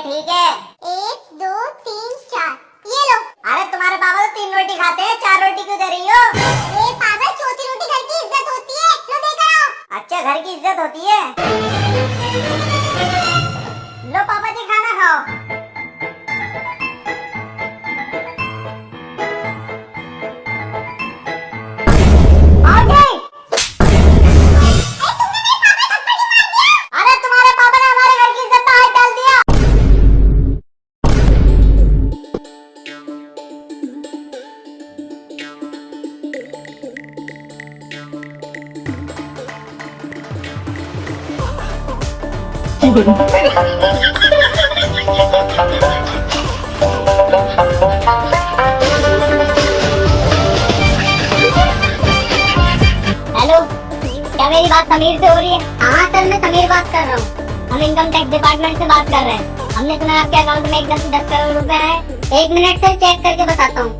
ठीक है। 1 2 3 4 ये लो। अरे तुम्हारे पापा तो 3 रोटी खाते हैं, 4 रोटी क्यों दे रही हो? अरे पागल, चौथी रोटी घर की इज्जत होती है। लो देकर आओ। अच्छा, घर की इज्जत होती है। लो पापा जी, खाना खाओ। अरे तुम्हारे पापा ने हमारे घर की इज्जत पे हाथ डाल दिया। हेलो, क्या मेरी बात समीर से हो रही है? हाँ सर, मैं समीर बात कर रहा हूँ। हम इनकम टैक्स डिपार्टमेंट से बात कर रहे हैं। हमने सुना आपके अकाउंट में एकदम से 10 करोड़ रुपए है। 1 मिनट से चेक करके बताता हूँ।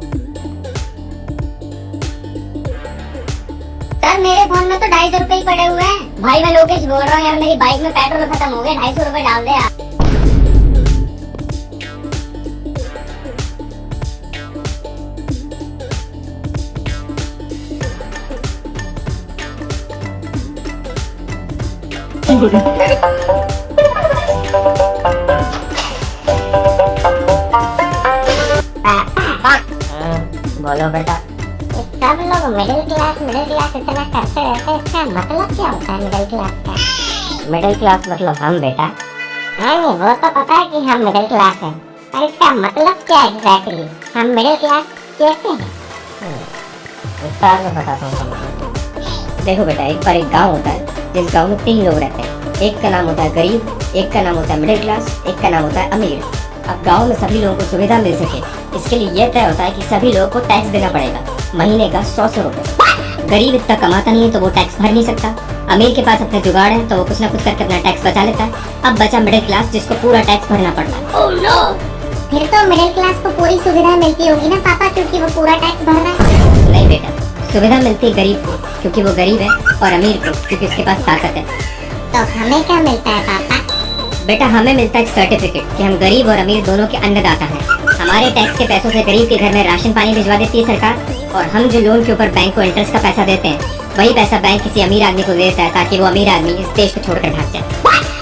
सर, मेरे फोन में तो 250 रुपए ही पड़े हुए हैं। भाई मैं लोकेश बोल रहा हूँ यार, मेरी बाइक में पेट्रोल खत्म हो गया, 250 रुपए डाल दे यार। बोलो बेटा। सब लोग मिडिल क्लास इतना करते रहते हैं, इसका मतलब क्या होता है मिडिल क्लास का? मिडिल क्लास मतलब हम बेटा। नहीं, वो तो पता है कि हम मिडिल क्लास हैं, पर इसका मतलब क्या एग्जैक्टली? हम मिडिल क्लास कैसे हैं? विस्तार में बताता हूँ तुमको। देखो बेटा, एक बार एक गांव होता है, जिस गांव में 3 लोग रहते हैं। एक का नाम होता है गरीब, एक का नाम होता है मिडिल क्लास, एक का नाम होता है अमीर। अब गांव में सभी लोगों को सुविधा मिल सके, इसके लिए यह तय होता है कि सभी लोगों को टैक्स देना पड़ेगा, महीने का 100 रुपए। गरीब इतना कमाता नहीं है तो वो टैक्स भर नहीं सकता। अमीर के पास अपने जुगाड़ है तो वो कुछ ना कुछ करके अपना टैक्स बचा लेता है। अब बचा मिडिल क्लास, जिसको पूरा टैक्स भरना पड़ता है। Oh no! फिर तो मिडिल क्लास को पूरी सुविधा मिलती होगी ना पापा, क्योंकि वो पूरा टैक्स भर रहा है। नहीं बेटा, सुविधा मिलती है गरीब को क्योंकि वो गरीब है, और अमीर को क्योंकि उसके पास ताकत है। तो हमें क्या मिलता है पापा? बेटा, हमें मिलता है सर्टिफिकेट कि हम गरीब और अमीर दोनों के अन्नदाता हैं। हमारे टैक्स के पैसों से गरीब के घर में राशन पानी भिजवा देती है सरकार, और हम जो लोन के ऊपर बैंक को इंटरेस्ट का पैसा देते हैं, वही पैसा बैंक किसी अमीर आदमी को देता है ताकि वो अमीर आदमी इस देश को छोड़कर भाग जाए।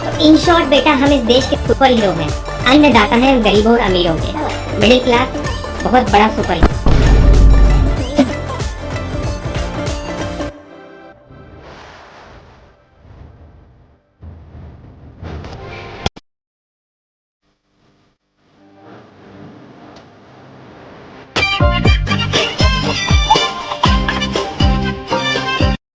तो इन शॉर्ट बेटा, हम इस देश के सुपर हीरो हैं। अन्नदाता हैं गरीबों और अमीरों के। मिडिल क्लास बहुत बड़ा सुपर हीरो।